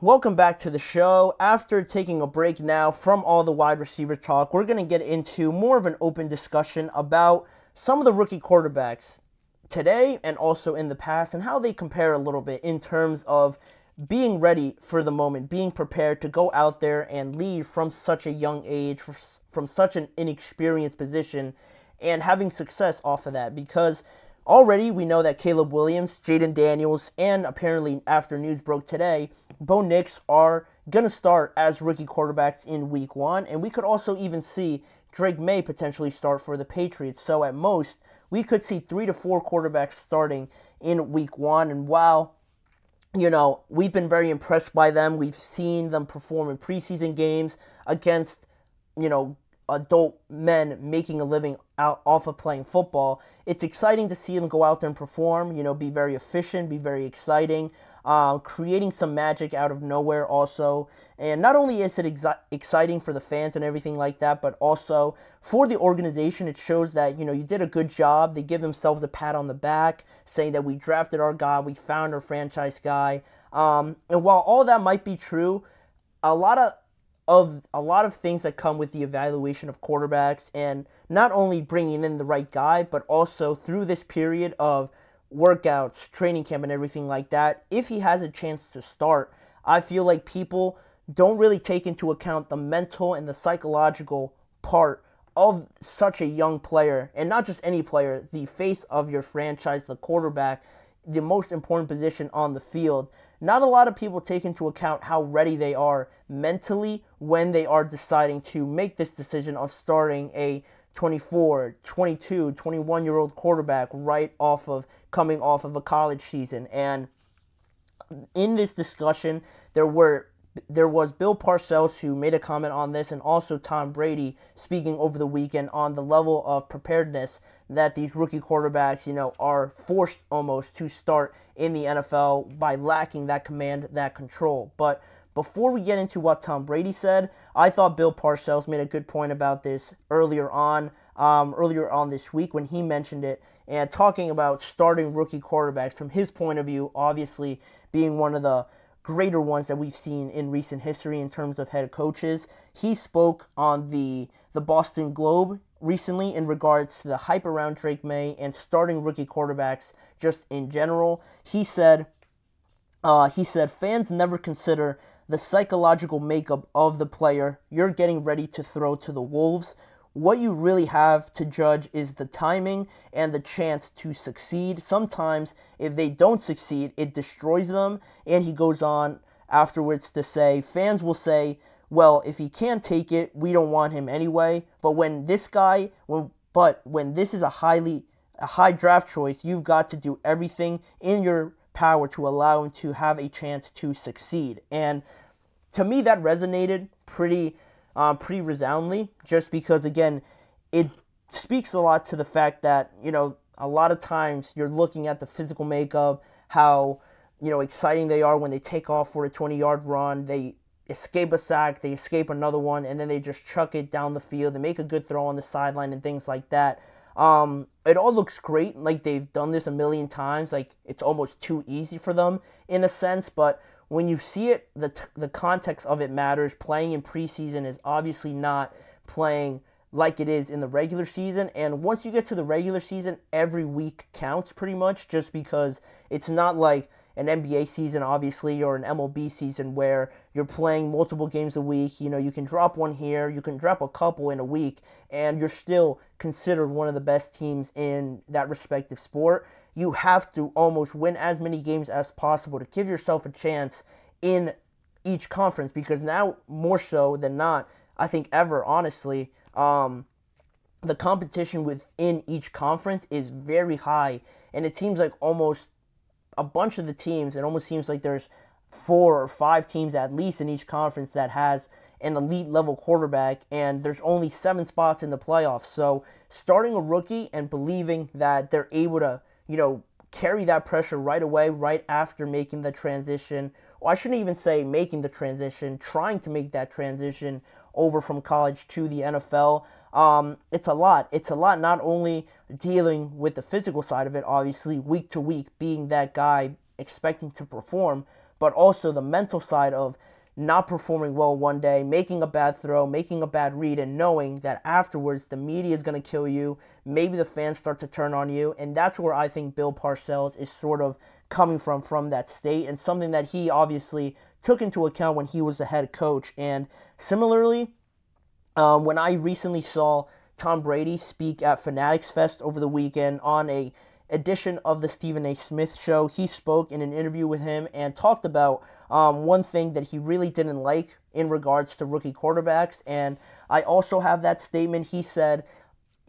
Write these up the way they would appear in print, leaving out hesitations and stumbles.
Welcome back to the show. After taking a break now from all the wide receiver talk, we're going to get into more of an open discussion about some of the rookie quarterbacks today and also in the past and how they compare a little bit in terms of being ready for the moment, being prepared to go out there and lead from such a young age, from such an inexperienced position, and having success off of that. Because already we know that Caleb Williams, Jaden Daniels, and apparently after news broke today, Bo Nix are going to start as rookie quarterbacks in week one. And we could also even see Drake May potentially start for the Patriots. So at most, we could see 3 to 4 quarterbacks starting in week one. And while, we've been very impressed by them, we've seen them perform in preseason games against, adult men making a living out off of playing football. It's exciting to see them go out there and perform, be very efficient, be very exciting, creating some magic out of nowhere also. And not only is it exciting for the fans and everything like that, but also for the organization. It shows that, you did a good job. They give themselves a pat on the back, saying that we drafted our guy, we found our franchise guy. And while all that might be true, a lot of things that come with the evaluation of quarterbacks, and not only bringing in the right guy, but also through this period of workouts, training camp, and everything like that, if he has a chance to start, I feel like people don't really take into account the mental and the psychological part of such a young player, and not just any player, the face of your franchise, the quarterback, the most important position on the field. Not a lot of people take into account how ready they are mentally when they are deciding to make this decision of starting a 24, 22, 21-year-old quarterback right off of coming off of a college season. And in this discussion, there was Bill Parcells who made a comment on this, and also Tom Brady speaking over the weekend on the level of preparedness that these rookie quarterbacks, are forced almost to start in the NFL by lacking that command, that control. But before we get into what Tom Brady said, I thought Bill Parcells made a good point about this earlier on this week when he mentioned it, and talking about starting rookie quarterbacks from his point of view, obviously being one of the greater ones that we've seen in recent history in terms of head coaches. He spoke on the Boston Globe recently in regards to the hype around Drake May and starting rookie quarterbacks just in general. He said, fans never consider the psychological makeup of the player you're getting ready to throw to the Wolves. What you really have to judge is the timing and the chance to succeed. Sometimes, if they don't succeed, it destroys them. And he goes on afterwards to say, fans will say, well, if he can't take it, we don't want him anyway. But when this is a high draft choice, you've got to do everything in your power to allow him to have a chance to succeed. And to me, that resonated pretty resoundingly, just because, again, it speaks a lot to the fact that, a lot of times you're looking at the physical makeup, how, exciting they are when they take off for a 20-yard run, they escape a sack, they escape another one, and then they just chuck it down the field, they make a good throw on the sideline and things like that. It all looks great, like they've done this a million times, like it's almost too easy for them in a sense, but when you see it, the context of it matters. Playing in preseason is obviously not playing like it is in the regular season. And once you get to the regular season, every week counts pretty much, just because it's not like an NBA season, obviously, or an MLB season where you're playing multiple games a week. You can drop one here, you can drop a couple in a week, and you're still considered one of the best teams in that respective sport. You have to almost win as many games as possible to give yourself a chance in each conference, because now, more so than not, I think ever, honestly, the competition within each conference is very high, and it seems like almost a bunch of the teams, it almost seems like there's 4 or 5 teams at least in each conference that has an elite level quarterback, and there's only 7 spots in the playoffs. So starting a rookie and believing that they're able to, carry that pressure right away, right after making the transition, or I shouldn't even say making the transition, trying to make that transition over from college to the NFL. It's a lot. It's a lot, not only dealing with the physical side of it, obviously, week to week, being that guy, expecting to perform, but also the mental side of not performing well one day, making a bad throw, making a bad read, and knowing that afterwards the media is going to kill you. Maybe the fans start to turn on you, and that's where I think Bill Parcells is sort of coming from that state, and something that he obviously took into account when he was the head coach. And similarly, when I recently saw Tom Brady speak at Fanatics Fest over the weekend on a edition of the Stephen A. Smith Show, he spoke in an interview with him and talked about one thing that he really didn't like in regards to rookie quarterbacks. And I also have that statement. He said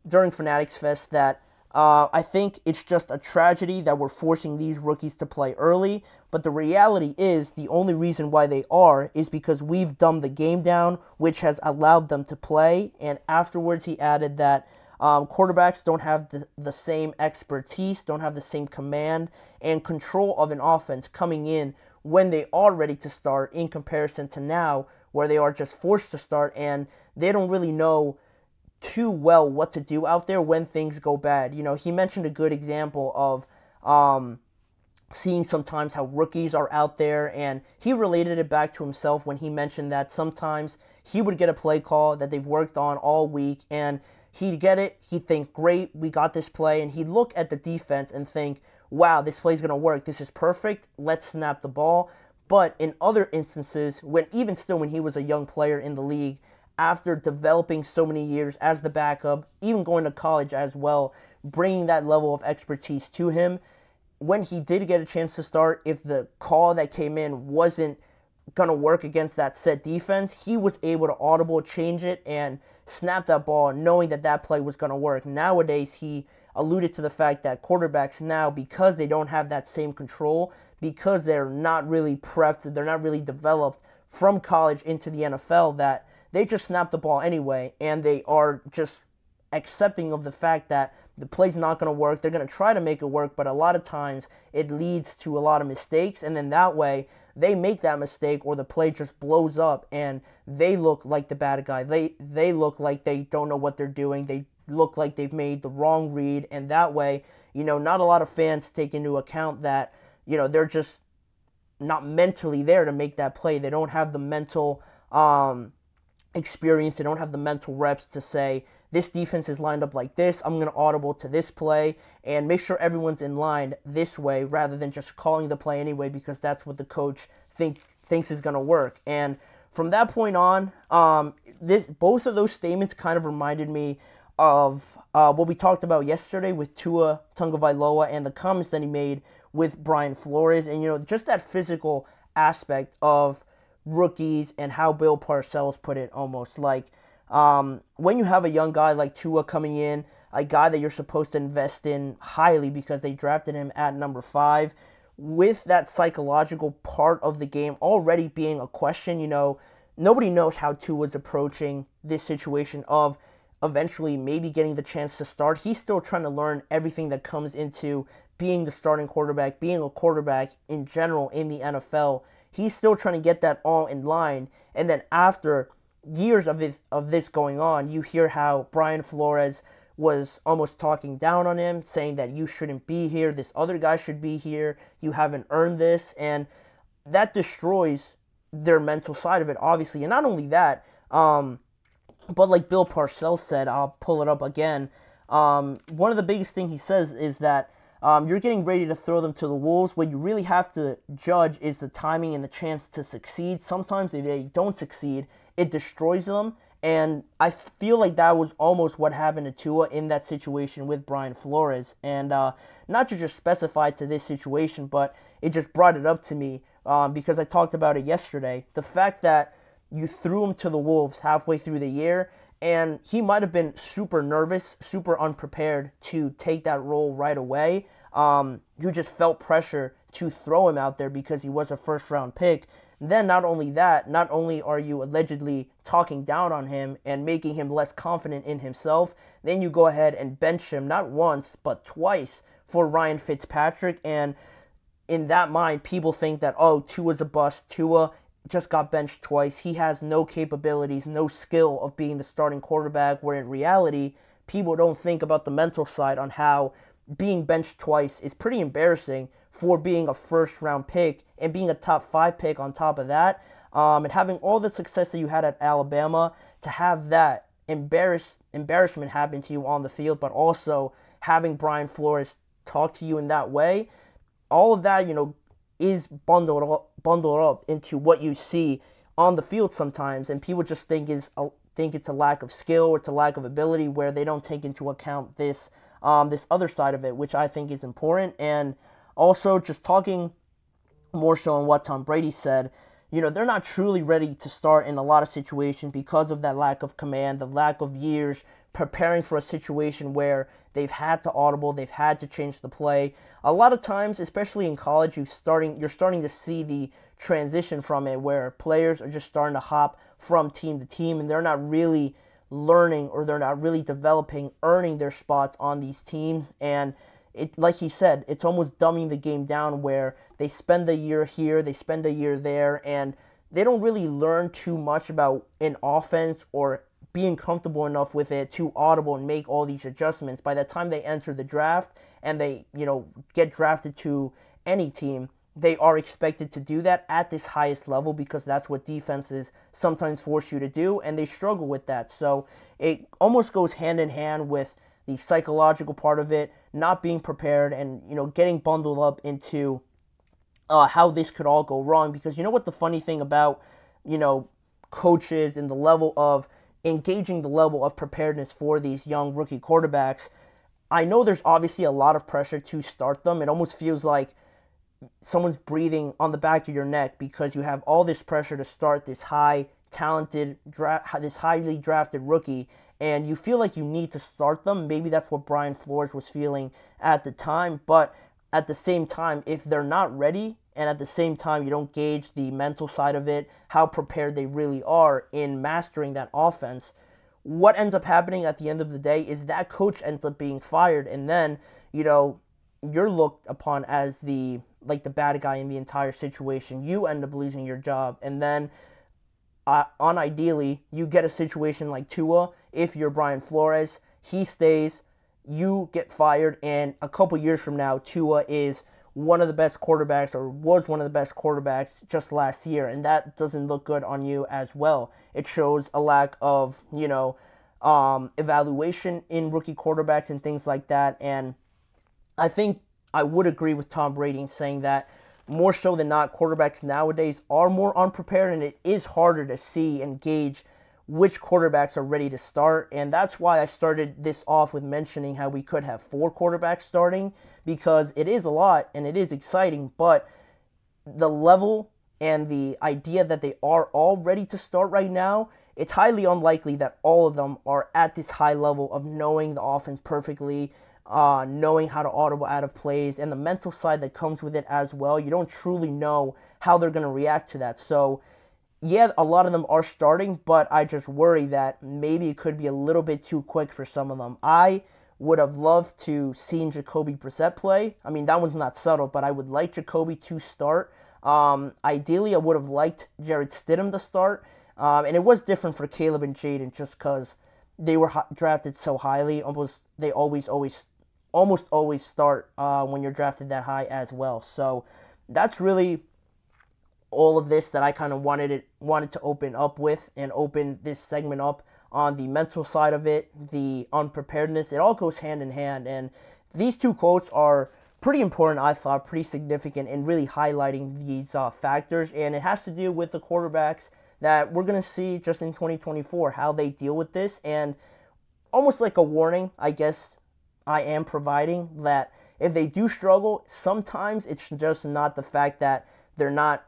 during Fanatics Fest that I think it's just a tragedy that we're forcing these rookies to play early, but the reality is the only reason why they are is because we've dumbed the game down, which has allowed them to play. And afterwards he added that quarterbacks don't have the same expertise, don't have the same command and control of an offense coming in when they are ready to start, in comparison to now where they are just forced to start and they don't really know too well what to do out there when things go bad. You know, he mentioned a good example of seeing sometimes how rookies are out there, and he related it back to himself when he mentioned that sometimes he would get a play call that they've worked on all week and he'd get it, he'd think, great, we got this play, and he'd look at the defense and think, wow, this play's going to work, this is perfect, let's snap the ball. But in other instances, when he was a young player in the league, after developing so many years as the backup, even going to college as well, bringing that level of expertise to him, when he did get a chance to start, if the call that came in wasn't going to work against that set defense, he was able to audible change it and snap that ball knowing that that play was going to work. Nowadays, he alluded to the fact that quarterbacks now, because they don't have that same control, because they're not really prepped, they're not really developed from college into the NFL, that they just snap the ball anyway, and they are just accepting of the fact that the play's not going to work. They're going to try to make it work, but a lot of times it leads to a lot of mistakes, and then that way they make that mistake or the play just blows up and they look like the bad guy. They look like they don't know what they're doing. They look like they've made the wrong read, and that way, you know, not a lot of fans take into account that, you know, they're just not mentally there to make that play. They don't have the mental experience. They don't have the mental reps to say, this defense is lined up like this, I'm going to audible to this play and make sure everyone's in line this way, rather than just calling the play anyway because that's what the coach thinks is going to work. And from that point on, both of those statements kind of reminded me of what we talked about yesterday with Tua Tagovailoa and the comments that he made with Brian Flores, and, you know, just that physical aspect of rookies and how Bill Parcells put it, almost like when you have a young guy like Tua coming in, a guy that you're supposed to invest in highly because they drafted him at number 5, with that psychological part of the game already being a question, you know, nobody knows how Tua's approaching this situation of eventually maybe getting the chance to start. He's still trying to learn everything that comes into being the starting quarterback, being a quarterback in general in the NFL. He's still trying to get that all in line, and then after years of this going on, you hear how Brian Flores was almost talking down on him, saying that you shouldn't be here, this other guy should be here, you haven't earned this, and that destroys their mental side of it, obviously. And not only that, but like Bill Parcells said, I'll pull it up again, one of the biggest things he says is that you're getting ready to throw them to the wolves. What you really have to judge is the timing and the chance to succeed. Sometimes if they don't succeed, it destroys them. And I feel like that was almost what happened to Tua in that situation with Brian Flores. And not to just specify to this situation, but it just brought it up to me because I talked about it yesterday. The fact that you threw him to the wolves halfway through the year, and he might have been super nervous, super unprepared to take that role right away. You just felt pressure to throw him out there because he was a first-round pick. Then not only that, not only are you allegedly talking down on him and making him less confident in himself, then you go ahead and bench him not once, but twice for Ryan Fitzpatrick. And in that mind, people think that, oh, Tua's a bust. Tua just got benched twice. He has no capabilities, no skill of being the starting quarterback, where in reality, people don't think about the mental side on how being benched twice is pretty embarrassing for being a first-round pick and being a top 5 pick on top of that, and having all the success that you had at Alabama, to have that embarrassment happen to you on the field, but also having Brian Flores talk to you in that way, all of that, is bundled up into what you see on the field sometimes, and people just think it's a lack of skill or it's a lack of ability, where they don't take into account this other side of it, which I think is important. And also, just talking more so on what Tom Brady said, they're not truly ready to start in a lot of situations because of that lack of command, the lack of years preparing for a situation where they've had to audible, they've had to change the play. A lot of times, especially in college, you're starting to see the transition from it, where players are just starting to hop from team to team, and they're not really learning, or they're not really earning their spots on these teams. And it, like he said, it's almost dumbing the game down, where they spend a year here, they spend a year there, and they don't really learn too much about an offense or being comfortable enough with it to audible and make all these adjustments. By the time they enter the draft and they, get drafted to any team, they are expected to do that at this highest level, because that's what defenses sometimes force you to do, and they struggle with that. So it almost goes hand in hand with the psychological part of it, not being prepared, and getting bundled up into how this could all go wrong. Because what the funny thing about coaches and the level of engaging the level of preparedness for these young rookie quarterbacks, I know there's obviously a lot of pressure to start them. It almost feels like someone's breathing on the back of your neck, because you have all this pressure to start this highly drafted rookie, and you feel like you need to start them. Maybe that's what Brian Flores was feeling at the time, but at the same time, if they're not ready, and at the same time you don't gauge the mental side of it, how prepared they really are in mastering that offense, what ends up happening at the end of the day is that coach ends up being fired, and then you're looked upon as the bad guy in the entire situation. You end up losing your job, and then unideally, you get a situation like Tua. If you're Brian Flores, he stays, you get fired, and a couple years from now, Tua is one of the best quarterbacks, or was one of the best quarterbacks just last year, and that doesn't look good on you as well. It shows a lack of, evaluation in rookie quarterbacks and things like that, and I think I would agree with Tom Brady in saying that more so than not, quarterbacks nowadays are more unprepared, and it is harder to see and gauge which quarterbacks are ready to start. And that's why I started this off with mentioning how we could have 4 quarterbacks starting, because it is a lot and it is exciting, but the level and the idea that they are all ready to start right now, it's highly unlikely that all of them are at this high level of knowing the offense perfectly, knowing how to audible out of plays, and the mental side that comes with it as well. You don't truly know how they're going to react to that. So yeah, a lot of them are starting, but I just worry that maybe it could be a little bit too quick for some of them. I would have loved to seen Jacoby Brissett play. I mean, that one's not subtle, but I would like Jacoby to start. Ideally, I would have liked Jarrett Stidham to start. And it was different for Caleb and Jaden, just because they were drafted so highly. They almost always start when you're drafted that high as well. So that's really all of this that I kind of wanted to open up with, and open this segment up on the mental side of it, the unpreparedness. It all goes hand in hand, and these 2 quotes are pretty important, I thought, pretty significant in really highlighting these factors, and it has to do with the quarterbacks that we're going to see just in 2024, how they deal with this, and almost like a warning, I guess I am providing, that if they do struggle, sometimes it's just not the fact that they're not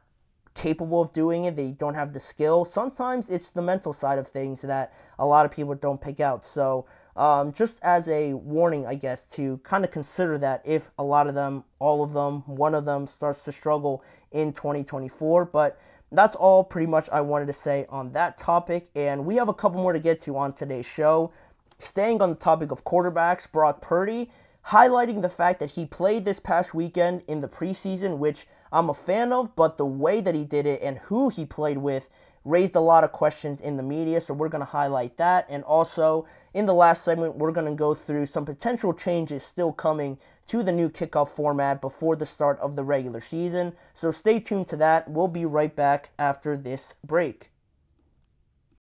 capable of doing it, they don't have the skill. Sometimes it's the mental side of things that a lot of people don't pick out. So just as a warning, I guess, to kind of consider that if a lot of them, all of them, one of them starts to struggle in 2024. But that's all pretty much I wanted to say on that topic, and we have a couple more to get to on today's show. Staying on the topic of quarterbacks, Brock Purdy, highlighting the fact that he played this past weekend in the preseason, which I'm a fan of, but the way that he did it and who he played with raised a lot of questions in the media, so we're going to highlight that. And also, in the last segment, we're going to go through some potential changes still coming to the new kickoff format before the start of the regular season. So stay tuned to that. We'll be right back after this break.